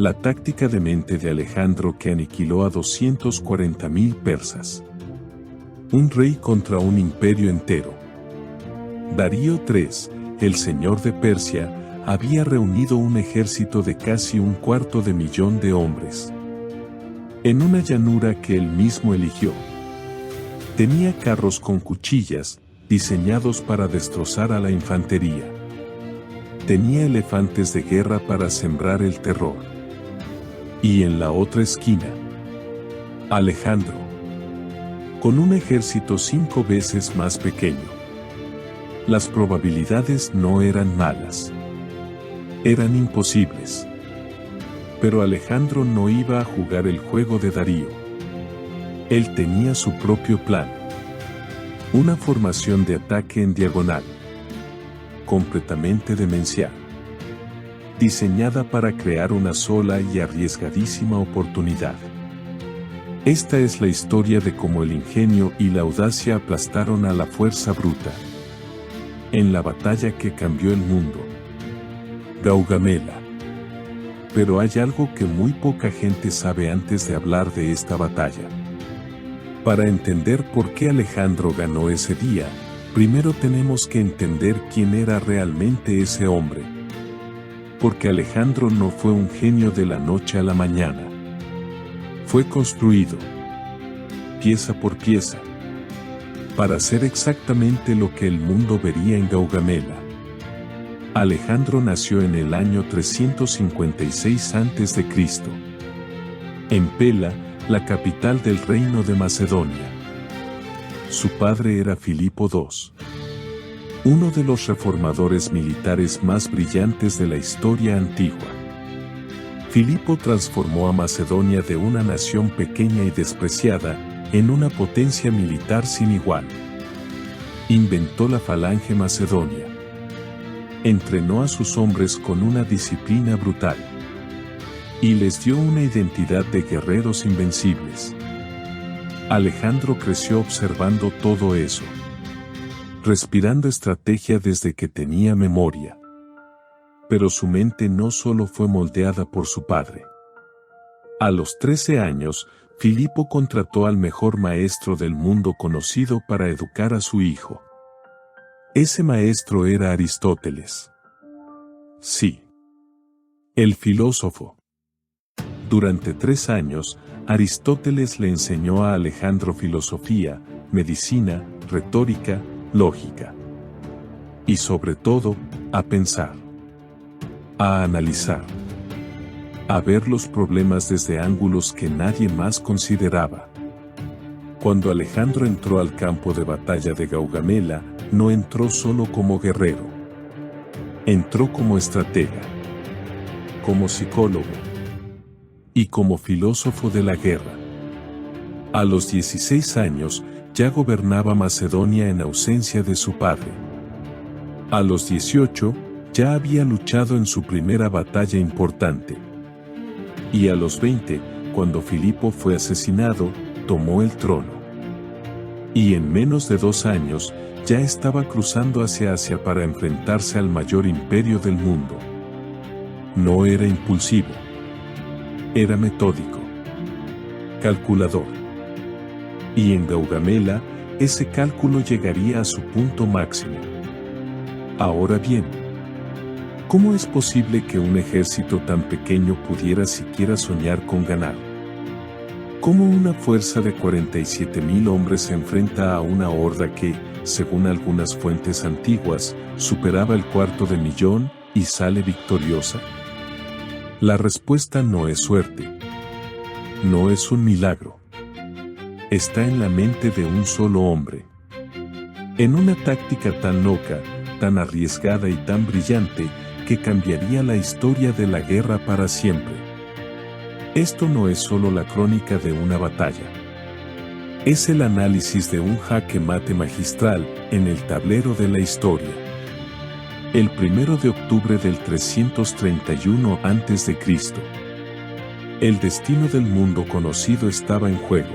La táctica demente de Alejandro que aniquiló a 240.000 persas. Un rey contra un imperio entero. Darío III, el señor de Persia, había reunido un ejército de casi 250.000 de hombres. En una llanura que él mismo eligió. Tenía carros con cuchillas, diseñados para destrozar a la infantería. Tenía elefantes de guerra para sembrar el terror. Y en la otra esquina, Alejandro, con un ejército 5 veces más pequeño. Las probabilidades no eran malas. Eran imposibles. Pero Alejandro no iba a jugar el juego de Darío. Él tenía su propio plan. Una formación de ataque en diagonal. Completamente demencial. Diseñada para crear una sola y arriesgadísima oportunidad. Esta es la historia de cómo el ingenio y la audacia aplastaron a la fuerza bruta. En la batalla que cambió el mundo. Gaugamela. Pero hay algo que muy poca gente sabe antes de hablar de esta batalla. Para entender por qué Alejandro ganó ese día, primero tenemos que entender quién era realmente ese hombre. Porque Alejandro no fue un genio de la noche a la mañana. Fue construido, pieza por pieza, para hacer exactamente lo que el mundo vería en Gaugamela. Alejandro nació en el año 356 a.C. en Pela, la capital del reino de Macedonia. Su padre era Filipo II, uno de los reformadores militares más brillantes de la historia antigua. Filipo transformó a Macedonia de una nación pequeña y despreciada, en una potencia militar sin igual. Inventó la falange macedonia. Entrenó a sus hombres con una disciplina brutal. Y les dio una identidad de guerreros invencibles. Alejandro creció observando todo eso. Respirando estrategia desde que tenía memoria. Pero su mente no solo fue moldeada por su padre. A los 13 años, Filipo contrató al mejor maestro del mundo conocido para educar a su hijo. Ese maestro era Aristóteles. Sí. El filósofo. Durante 3 años, Aristóteles le enseñó a Alejandro filosofía, medicina, retórica, lógica. Y sobre todo, a pensar. A analizar. A ver los problemas desde ángulos que nadie más consideraba. Cuando Alejandro entró al campo de batalla de Gaugamela, no entró solo como guerrero. Entró como estratega, como psicólogo y como filósofo de la guerra. A los 16 años, ya gobernaba Macedonia en ausencia de su padre. A los 18, ya había luchado en su primera batalla importante. Y a los 20, cuando Filipo fue asesinado, tomó el trono. Y en menos de 2 años, ya estaba cruzando hacia Asia para enfrentarse al mayor imperio del mundo. No era impulsivo. Era metódico. Calculador. Y en Gaugamela, ese cálculo llegaría a su punto máximo. Ahora bien, ¿cómo es posible que un ejército tan pequeño pudiera siquiera soñar con ganar? ¿Cómo una fuerza de 47.000 hombres se enfrenta a una horda que, según algunas fuentes antiguas, superaba el 250.000 y sale victoriosa? La respuesta no es suerte. No es un milagro. Está en la mente de un solo hombre. En una táctica tan loca, tan arriesgada y tan brillante, que cambiaría la historia de la guerra para siempre. Esto no es solo la crónica de una batalla. Es el análisis de un jaque mate magistral en el tablero de la historia. El 1 de octubre del 331 a.C. El destino del mundo conocido estaba en juego.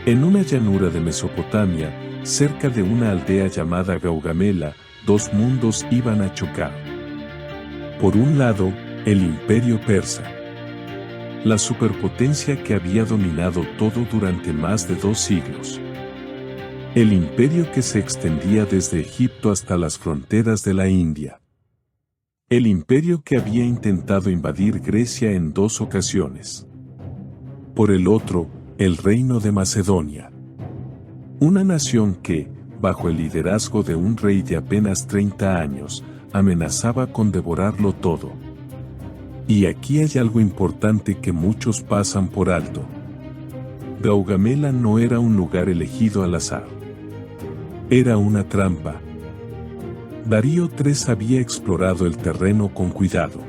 En una llanura de Mesopotamia, cerca de una aldea llamada Gaugamela, 2 mundos iban a chocar. Por un lado, el imperio persa. la superpotencia que había dominado todo durante más de 2 siglos. El imperio que se extendía desde Egipto hasta las fronteras de la India. El imperio que había intentado invadir Grecia en 2 ocasiones. Por el otro, el reino de Macedonia. Una nación que, bajo el liderazgo de un rey de apenas 30 años, amenazaba con devorarlo todo. Y aquí hay algo importante que muchos pasan por alto. Gaugamela no era un lugar elegido al azar. Era una trampa. Darío III había explorado el terreno con cuidado.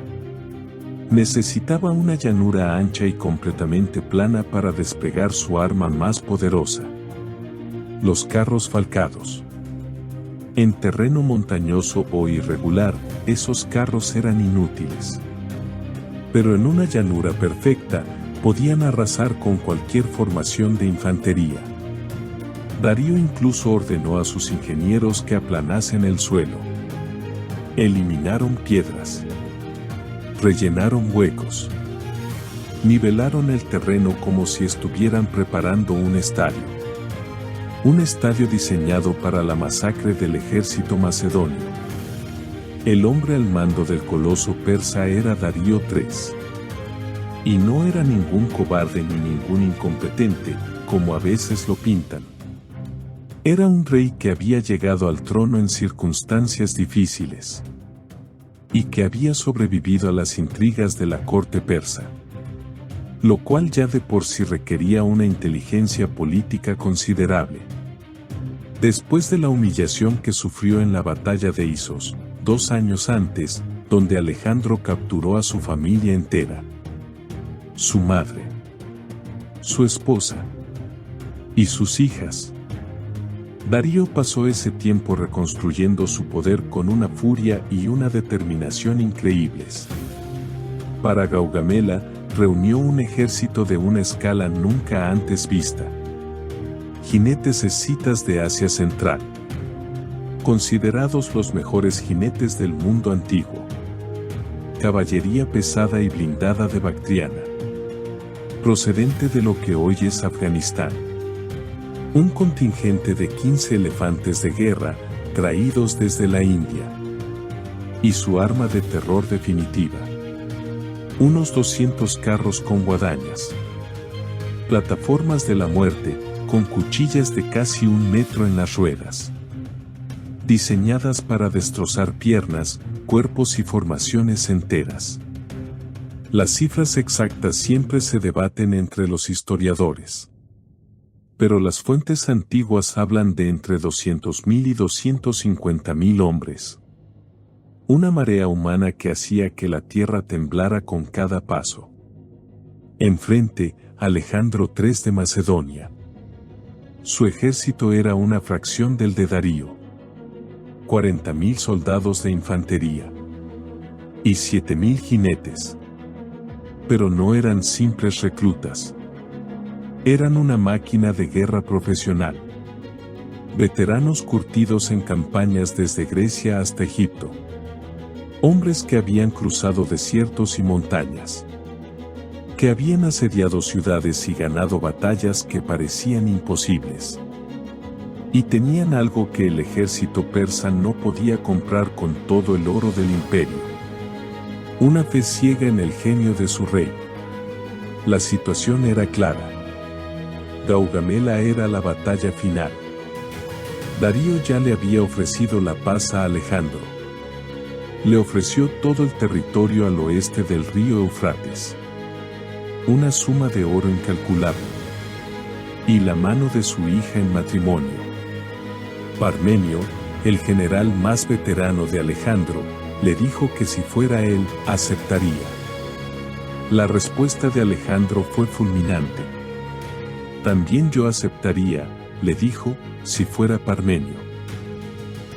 Necesitaba una llanura ancha y completamente plana para desplegar su arma más poderosa. Los carros falcados. En terreno montañoso o irregular, esos carros eran inútiles. Pero en una llanura perfecta, podían arrasar con cualquier formación de infantería. Darío incluso ordenó a sus ingenieros que aplanasen el suelo. Eliminaron piedras. Rellenaron huecos. Nivelaron el terreno como si estuvieran preparando un estadio. Un estadio diseñado para la masacre del ejército macedonio. El hombre al mando del coloso persa era Darío III. Y no era ningún cobarde ni ningún incompetente, como a veces lo pintan. Era un rey que había llegado al trono en circunstancias difíciles. Y que había sobrevivido a las intrigas de la corte persa. Lo cual ya de por sí requería una inteligencia política considerable. Después de la humillación que sufrió en la batalla de Isos, 2 años antes, donde Alejandro capturó a su familia entera. Su madre. Su esposa. Y sus hijas. Darío pasó ese tiempo reconstruyendo su poder con una furia y una determinación increíbles. Para Gaugamela, reunió un ejército de una escala nunca antes vista. Jinetes escitas de Asia Central. Considerados los mejores jinetes del mundo antiguo. Caballería pesada y blindada de Bactriana. Procedente de lo que hoy es Afganistán. Un contingente de 15 elefantes de guerra, traídos desde la India. Y su arma de terror definitiva. Unos 200 carros con guadañas. Plataformas de la muerte, con cuchillas de casi 1 metro en las ruedas. Diseñadas para destrozar piernas, cuerpos y formaciones enteras. Las cifras exactas siempre se debaten entre los historiadores. Pero las fuentes antiguas hablan de entre 200.000 y 250.000 hombres. Una marea humana que hacía que la tierra temblara con cada paso. Enfrente, Alejandro III de Macedonia. Su ejército era una fracción del de Darío. 40.000 soldados de infantería. Y 7.000 jinetes. Pero no eran simples reclutas. Eran una máquina de guerra profesional. Veteranos curtidos en campañas desde Grecia hasta Egipto. Hombres que habían cruzado desiertos y montañas. Que habían asediado ciudades y ganado batallas que parecían imposibles. Y tenían algo que el ejército persa no podía comprar con todo el oro del imperio. Una fe ciega en el genio de su rey. La situación era clara. Gaugamela era la batalla final. Darío ya le había ofrecido la paz a Alejandro. Le ofreció todo el territorio al oeste del río Eufrates. Una suma de oro incalculable. Y la mano de su hija en matrimonio. Parmenio, el general más veterano de Alejandro, le dijo que si fuera él, aceptaría. La respuesta de Alejandro fue fulminante. También yo aceptaría, le dijo, si fuera Parmenio.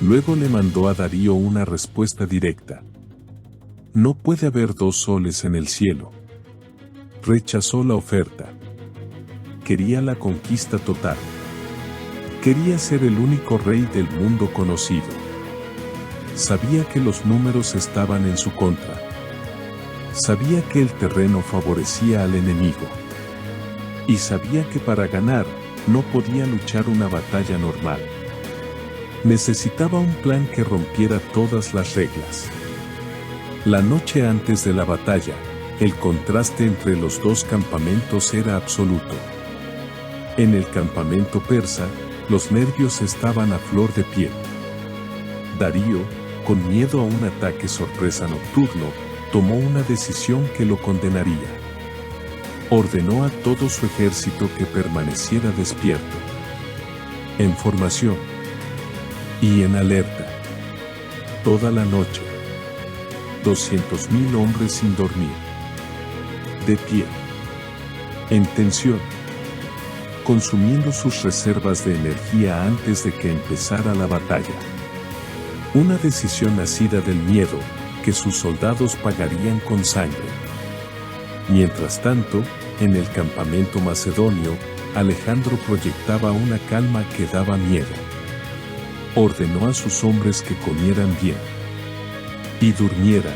Luego le mandó a Darío una respuesta directa. No puede haber 2 soles en el cielo. Rechazó la oferta. Quería la conquista total. Quería ser el único rey del mundo conocido. Sabía que los números estaban en su contra. Sabía que el terreno favorecía al enemigo. Y sabía que para ganar, no podía luchar una batalla normal. Necesitaba un plan que rompiera todas las reglas. La noche antes de la batalla, el contraste entre los dos campamentos era absoluto. En el campamento persa, los nervios estaban a flor de piel. Darío, con miedo a un ataque sorpresa nocturno, tomó una decisión que lo condenaría. Ordenó a todo su ejército que permaneciera despierto, en formación y en alerta. Toda la noche, 200.000 hombres sin dormir, de pie, en tensión, consumiendo sus reservas de energía antes de que empezara la batalla. Una decisión nacida del miedo, que sus soldados pagarían con sangre. Mientras tanto, en el campamento macedonio, Alejandro proyectaba una calma que daba miedo. Ordenó a sus hombres que comieran bien y durmieran.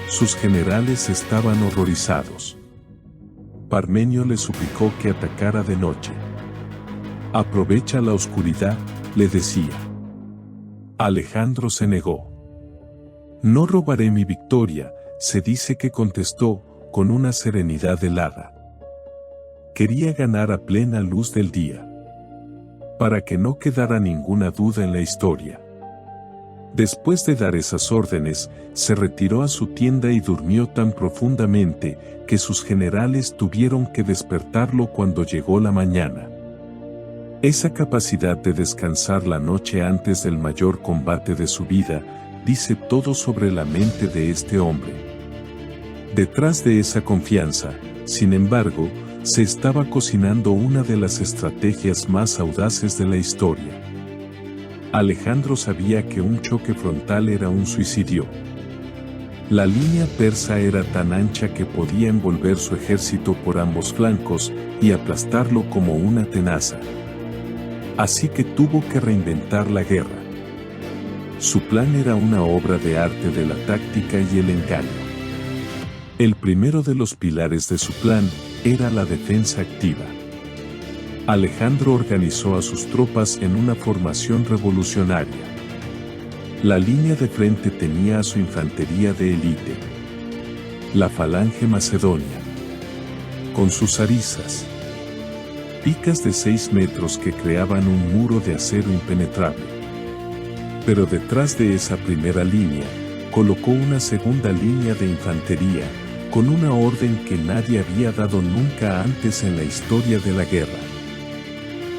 Sus generales estaban horrorizados. Parmenio le suplicó que atacara de noche. Aprovecha la oscuridad, le decía. Alejandro se negó. No robaré mi victoria, se dice que contestó, con una serenidad helada. Quería ganar a plena luz del día, para que no quedara ninguna duda en la historia. Después de dar esas órdenes, se retiró a su tienda y durmió tan profundamente que sus generales tuvieron que despertarlo cuando llegó la mañana. Esa capacidad de descansar la noche antes del mayor combate de su vida, dice todo sobre la mente de este hombre. Detrás de esa confianza, sin embargo, se estaba cocinando una de las estrategias más audaces de la historia. Alejandro sabía que un choque frontal era un suicidio. La línea persa era tan ancha que podía envolver su ejército por ambos flancos y aplastarlo como una tenaza. Así que tuvo que reinventar la guerra. Su plan era una obra de arte de la táctica y el engaño. El primero de los pilares de su plan era la defensa activa. Alejandro organizó a sus tropas en una formación revolucionaria. La línea de frente tenía a su infantería de élite, la falange macedonia, con sus arisas, picas de 6 metros que creaban un muro de acero impenetrable. Pero detrás de esa primera línea, colocó una segunda línea de infantería, con una orden que nadie había dado nunca antes en la historia de la guerra.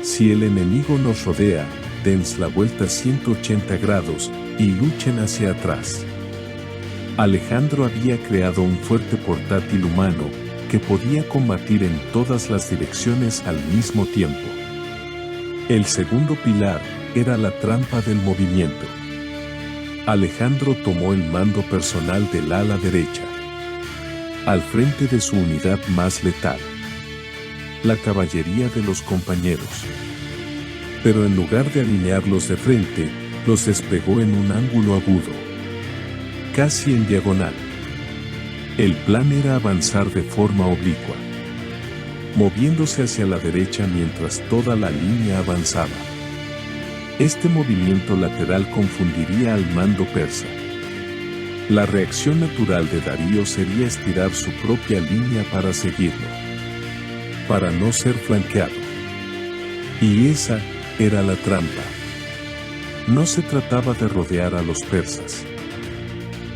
Si el enemigo nos rodea, dense la vuelta 180 grados y luchen hacia atrás. Alejandro había creado un fuerte portátil humano que podía combatir en todas las direcciones al mismo tiempo. El segundo pilar era la trampa del movimiento. Alejandro tomó el mando personal del ala derecha, al frente de su unidad más letal, la caballería de los compañeros. Pero en lugar de alinearlos de frente, los despegó en un ángulo agudo, casi en diagonal. El plan era avanzar de forma oblicua, moviéndose hacia la derecha mientras toda la línea avanzaba. Este movimiento lateral confundiría al mando persa. La reacción natural de Darío sería estirar su propia línea para seguirlo, para no ser flanqueado. Y esa era la trampa. No se trataba de rodear a los persas.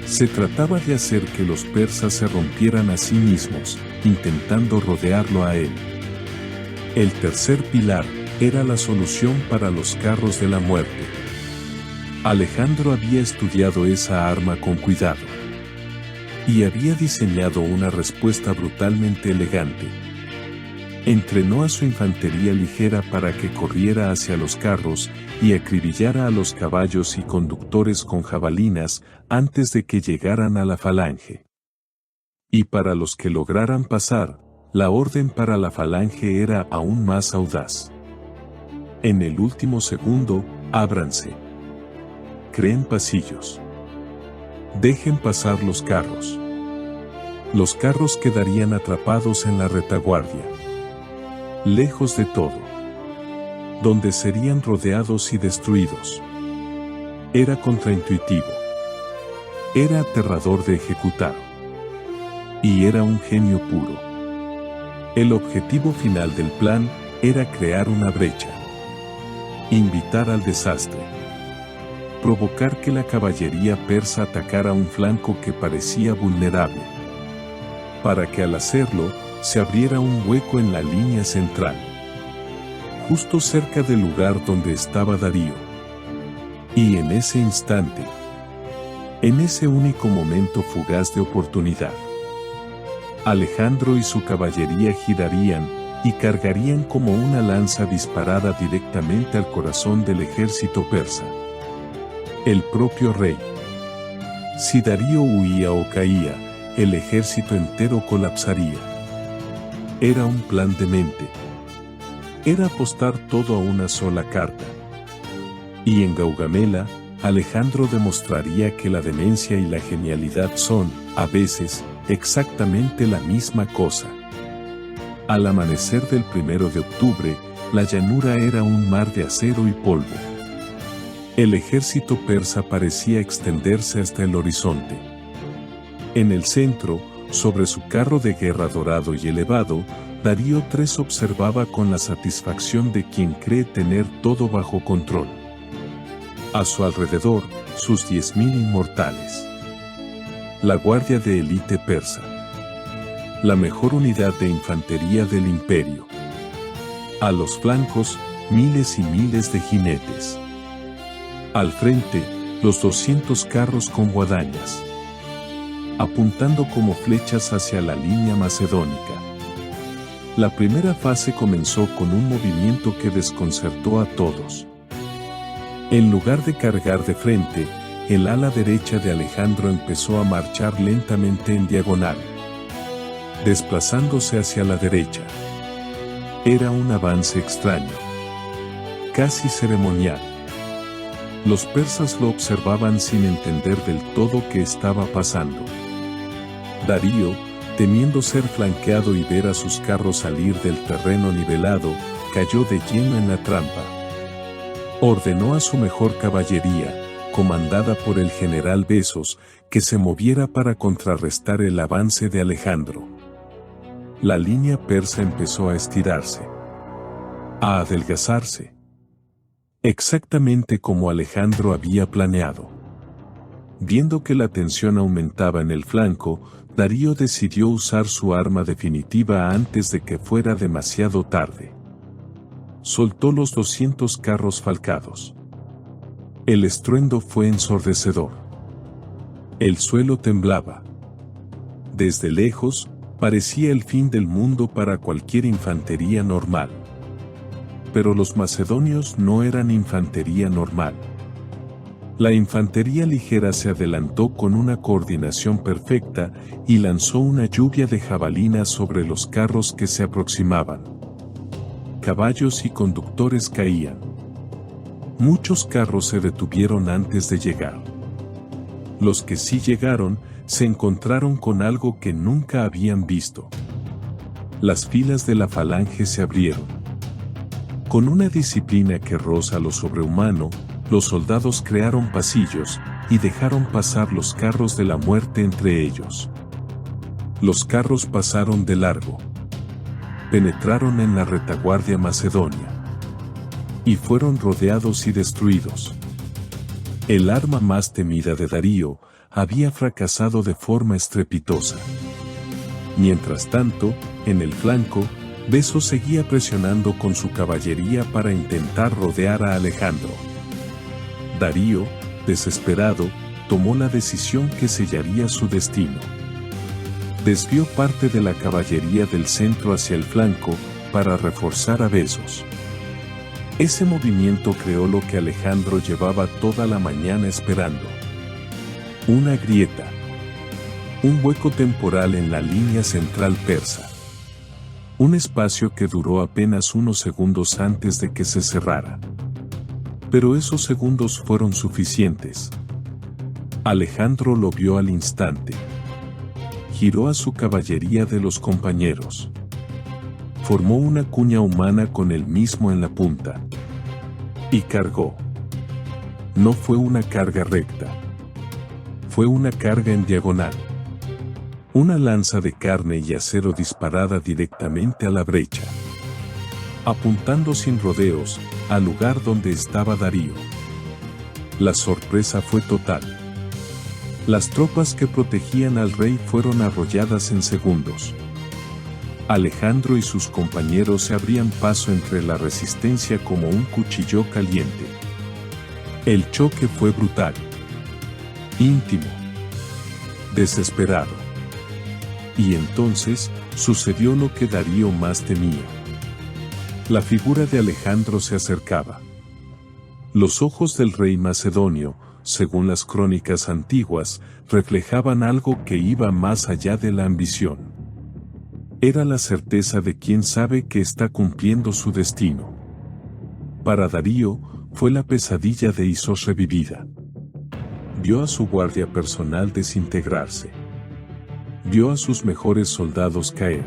Se trataba de hacer que los persas se rompieran a sí mismos, intentando rodearlo a él. El tercer pilar era la solución para los carros de la muerte. Alejandro había estudiado esa arma con cuidado y había diseñado una respuesta brutalmente elegante. Entrenó a su infantería ligera para que corriera hacia los carros y acribillara a los caballos y conductores con jabalinas antes de que llegaran a la falange. Y para los que lograran pasar, la orden para la falange era aún más audaz. En el último segundo, ábranse. Creen pasillos. Dejen pasar los carros. Los carros quedarían atrapados en la retaguardia, lejos de todo, donde serían rodeados y destruidos. Era contraintuitivo. Era aterrador de ejecutar. Y era un genio puro. El objetivo final del plan era crear una brecha, invitar al desastre, provocar que la caballería persa atacara un flanco que parecía vulnerable, para que al hacerlo, se abriera un hueco en la línea central, justo cerca del lugar donde estaba Darío. Y en ese instante, en ese único momento fugaz de oportunidad, Alejandro y su caballería girarían y cargarían como una lanza disparada directamente al corazón del ejército persa. El propio rey. Si Darío huía o caía, el ejército entero colapsaría. Era un plan demente. Era apostar todo a una sola carta. Y en Gaugamela, Alejandro demostraría que la demencia y la genialidad son, a veces, exactamente la misma cosa. Al amanecer del 1 de octubre, la llanura era un mar de acero y polvo. El ejército persa parecía extenderse hasta el horizonte. En el centro, sobre su carro de guerra dorado y elevado, Darío III observaba con la satisfacción de quien cree tener todo bajo control. A su alrededor, sus 10.000 inmortales. La guardia de élite persa. La mejor unidad de infantería del imperio. A los flancos, miles y miles de jinetes. Al frente, los 200 carros con guadañas, apuntando como flechas hacia la línea macedónica. La primera fase comenzó con un movimiento que desconcertó a todos. En lugar de cargar de frente, el ala derecha de Alejandro empezó a marchar lentamente en diagonal, desplazándose hacia la derecha. Era un avance extraño, casi ceremonial. Los persas lo observaban sin entender del todo qué estaba pasando. Darío, temiendo ser flanqueado y ver a sus carros salir del terreno nivelado, cayó de lleno en la trampa. Ordenó a su mejor caballería, comandada por el general Besos, que se moviera para contrarrestar el avance de Alejandro. La línea persa empezó a estirarse, a adelgazarse, exactamente como Alejandro había planeado. Viendo que la tensión aumentaba en el flanco, Darío decidió usar su arma definitiva antes de que fuera demasiado tarde. Soltó los 200 carros falcados. El estruendo fue ensordecedor. El suelo temblaba. Desde lejos, parecía el fin del mundo para cualquier infantería normal. Pero los macedonios no eran infantería normal. La infantería ligera se adelantó con una coordinación perfecta y lanzó una lluvia de jabalinas sobre los carros que se aproximaban. Caballos y conductores caían. Muchos carros se detuvieron antes de llegar. Los que sí llegaron, se encontraron con algo que nunca habían visto. Las filas de la falange se abrieron. Con una disciplina que roza lo sobrehumano, los soldados crearon pasillos y dejaron pasar los carros de la muerte entre ellos. Los carros pasaron de largo. Penetraron en la retaguardia macedonia. Y fueron rodeados y destruidos. El arma más temida de Darío había fracasado de forma estrepitosa. Mientras tanto, en el flanco, Besos seguía presionando con su caballería para intentar rodear a Alejandro. Darío, desesperado, tomó la decisión que sellaría su destino. Desvió parte de la caballería del centro hacia el flanco para reforzar a Besos. Ese movimiento creó lo que Alejandro llevaba toda la mañana esperando. Una grieta. Un hueco temporal en la línea central persa. Un espacio que duró apenas unos segundos antes de que se cerrara. Pero esos segundos fueron suficientes. Alejandro lo vio al instante. giró a su caballería de los compañeros. Formó una cuña humana con él mismo en la punta. Y cargó. No fue una carga recta. Fue una carga en diagonal. Una lanza de carne y acero disparada directamente a la brecha, apuntando sin rodeos al lugar donde estaba Darío. La sorpresa fue total. Las tropas que protegían al rey fueron arrolladas en segundos. Alejandro y sus compañeros se abrían paso entre la resistencia como un cuchillo caliente. El choque fue brutal, íntimo, desesperado. Y entonces sucedió lo que Darío más temía. La figura de Alejandro se acercaba. Los ojos del rey macedonio, según las crónicas antiguas, reflejaban algo que iba más allá de la ambición. Era la certeza de quien sabe que está cumpliendo su destino. Para Darío, fue la pesadilla de Isos revivida. Vio a su guardia personal desintegrarse. Vio a sus mejores soldados caer.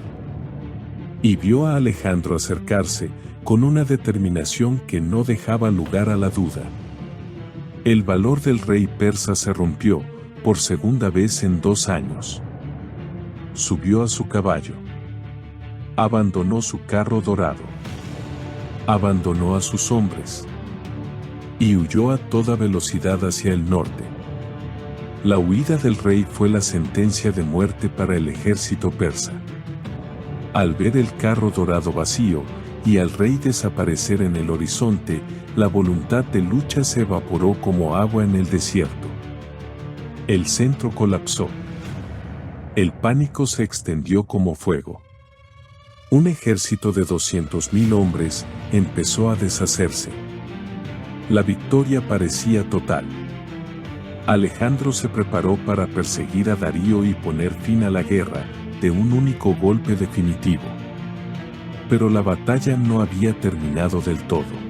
Y vio a Alejandro acercarse, con una determinación que no dejaba lugar a la duda. El valor del rey persa se rompió, por segunda vez en 2 años. Subió a su caballo. Abandonó su carro dorado. Abandonó a sus hombres. Y huyó a toda velocidad hacia el norte. La huida del rey fue la sentencia de muerte para el ejército persa. Al ver el carro dorado vacío, y al rey desaparecer en el horizonte, la voluntad de lucha se evaporó como agua en el desierto. El centro colapsó. El pánico se extendió como fuego. Un ejército de 200.000 hombres empezó a deshacerse. La victoria parecía total. Alejandro se preparó para perseguir a Darío y poner fin a la guerra, de un único golpe definitivo. Pero la batalla no había terminado del todo.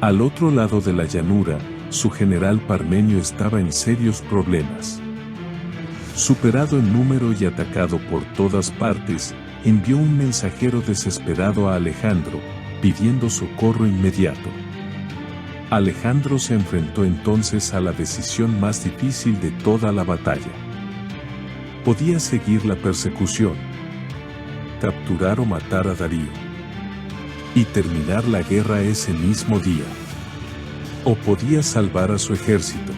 Al otro lado de la llanura, su general Parmenio estaba en serios problemas. Superado en número y atacado por todas partes, envió un mensajero desesperado a Alejandro, pidiendo socorro inmediato. Alejandro se enfrentó entonces a la decisión más difícil de toda la batalla. Podía seguir la persecución, capturar o matar a Darío, y terminar la guerra ese mismo día. O podía salvar a su ejército.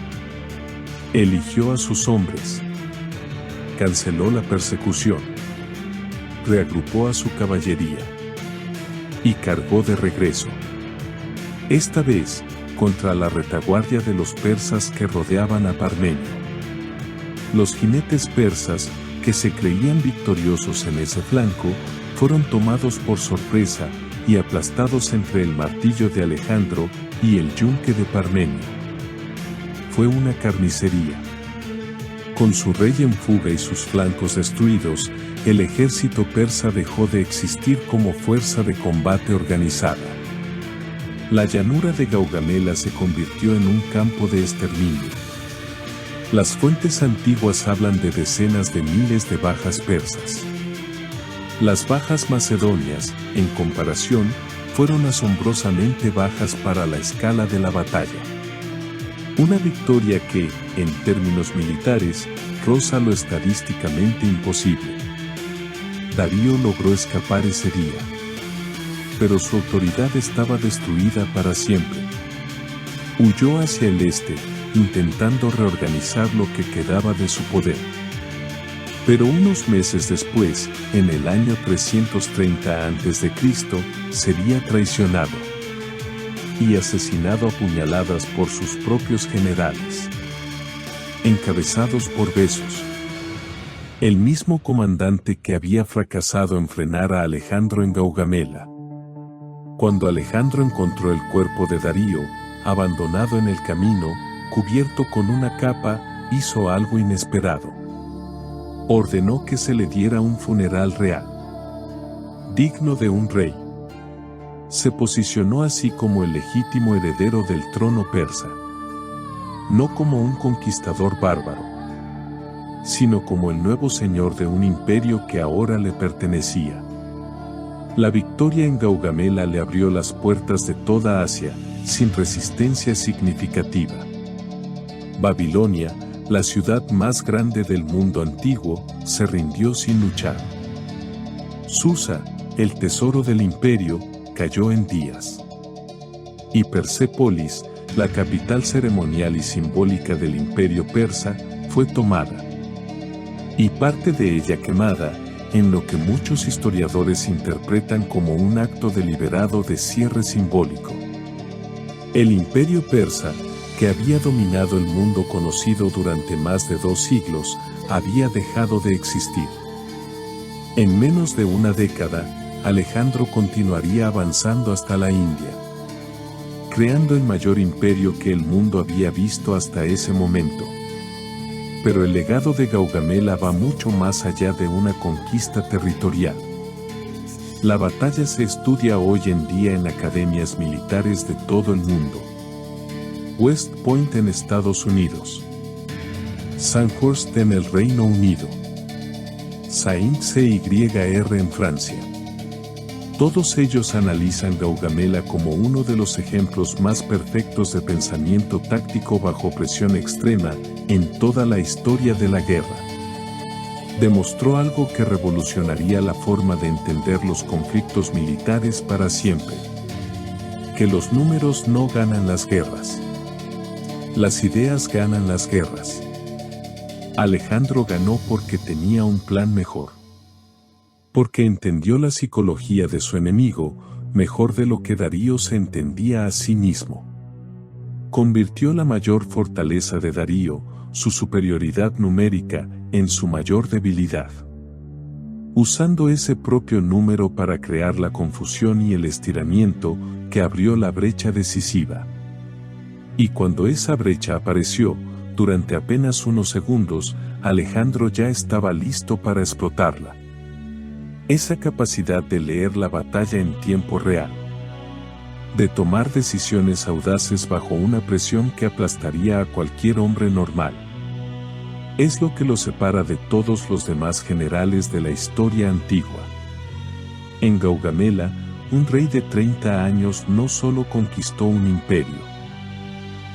Eligió a sus hombres. Canceló la persecución. Reagrupó a su caballería. Y cargó de regreso. Esta vez, contra la retaguardia de los persas que rodeaban a Parmenio. Los jinetes persas, que se creían victoriosos en ese flanco, fueron tomados por sorpresa y aplastados entre el martillo de Alejandro y el yunque de Parmenio. Fue una carnicería. Con su rey en fuga y sus flancos destruidos, el ejército persa dejó de existir como fuerza de combate organizada. La llanura de Gaugamela se convirtió en un campo de exterminio. Las fuentes antiguas hablan de decenas de miles de bajas persas. Las bajas macedonias, en comparación, fueron asombrosamente bajas para la escala de la batalla. Una victoria que, en términos militares, roza lo estadísticamente imposible. Darío logró escapar ese día. Pero su autoridad estaba destruida para siempre. Huyó hacia el este, intentando reorganizar lo que quedaba de su poder. Pero unos meses después, en el año 330 a.C., sería traicionado y asesinado a puñaladas por sus propios generales, encabezados por Besos, el mismo comandante que había fracasado en frenar a Alejandro en Gaugamela. Cuando Alejandro encontró el cuerpo de Darío, abandonado en el camino, cubierto con una capa, hizo algo inesperado. Ordenó que se le diera un funeral real, digno de un rey. Se posicionó así como el legítimo heredero del trono persa, no como un conquistador bárbaro. sino como el nuevo señor de un imperio que ahora le pertenecía. La victoria en Gaugamela le abrió las puertas de toda Asia, sin resistencia significativa. Babilonia, la ciudad más grande del mundo antiguo, se rindió sin luchar. Susa, el tesoro del imperio, cayó en días. Y Persépolis, la capital ceremonial y simbólica del imperio persa, fue tomada. Y parte de ella quemada, en lo que muchos historiadores interpretan como un acto deliberado de cierre simbólico. El imperio persa, que había dominado el mundo conocido durante más de 2 siglos, había dejado de existir. En menos de una década, Alejandro continuaría avanzando hasta la India, creando el mayor imperio que el mundo había visto hasta ese momento. Pero el legado de Gaugamela va mucho más allá de una conquista territorial. La batalla se estudia hoy en día en academias militares de todo el mundo. West Point en Estados Unidos. Sandhurst en el Reino Unido. Saint-Cyr en Francia. Todos ellos analizan Gaugamela como uno de los ejemplos más perfectos de pensamiento táctico bajo presión extrema en toda la historia de la guerra. Demostró algo que revolucionaría la forma de entender los conflictos militares para siempre. Que los números no ganan las guerras. Las ideas ganan las guerras. Alejandro ganó porque tenía un plan mejor. Porque entendió la psicología de su enemigo, mejor de lo que Darío se entendía a sí mismo. Convirtió la mayor fortaleza de Darío, su superioridad numérica, en su mayor debilidad. Usando ese propio número para crear la confusión y el estiramiento que abrió la brecha decisiva. Y cuando esa brecha apareció, durante apenas unos segundos, Alejandro ya estaba listo para explotarla. Esa capacidad de leer la batalla en tiempo real. De tomar decisiones audaces bajo una presión que aplastaría a cualquier hombre normal. Es lo que lo separa de todos los demás generales de la historia antigua. En Gaugamela, un rey de 30 años no solo conquistó un imperio.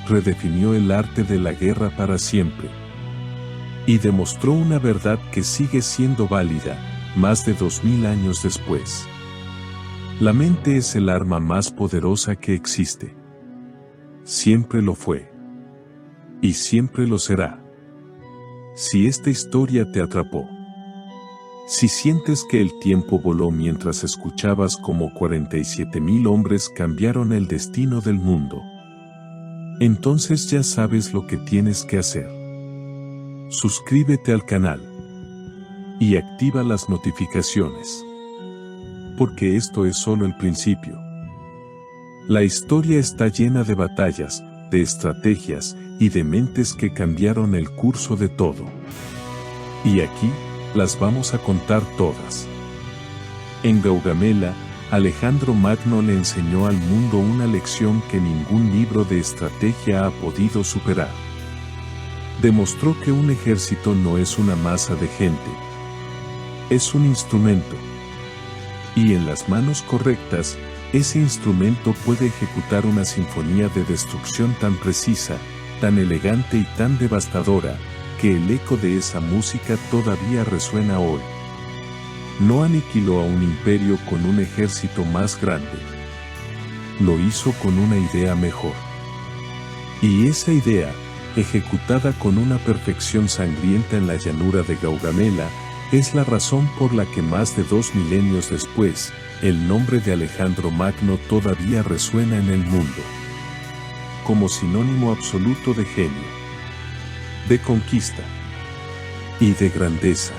Redefinió el arte de la guerra para siempre. Y demostró una verdad que sigue siendo válida, más de 2000 años después. La mente es el arma más poderosa que existe. Siempre lo fue. Y siempre lo será. Si esta historia te atrapó. Si sientes que el tiempo voló mientras escuchabas cómo 47,000 hombres cambiaron el destino del mundo. Entonces ya sabes lo que tienes que hacer. Suscríbete al canal. Y activa las notificaciones. Porque esto es solo el principio. La historia está llena de batallas, de estrategias y de mentes que cambiaron el curso de todo. Y aquí, las vamos a contar todas. En Gaugamela, Alejandro Magno le enseñó al mundo una lección que ningún libro de estrategia ha podido superar. Demostró que un ejército no es una masa de gente. Es un instrumento. Y en las manos correctas, ese instrumento puede ejecutar una sinfonía de destrucción tan precisa, tan elegante y tan devastadora, que el eco de esa música todavía resuena hoy. No aniquiló a un imperio con un ejército más grande. Lo hizo con una idea mejor. Y esa idea, ejecutada con una perfección sangrienta en la llanura de Gaugamela, es la razón por la que más de 2 milenios después, el nombre de Alejandro Magno todavía resuena en el mundo. Como sinónimo absoluto de genio, de conquista y de grandeza.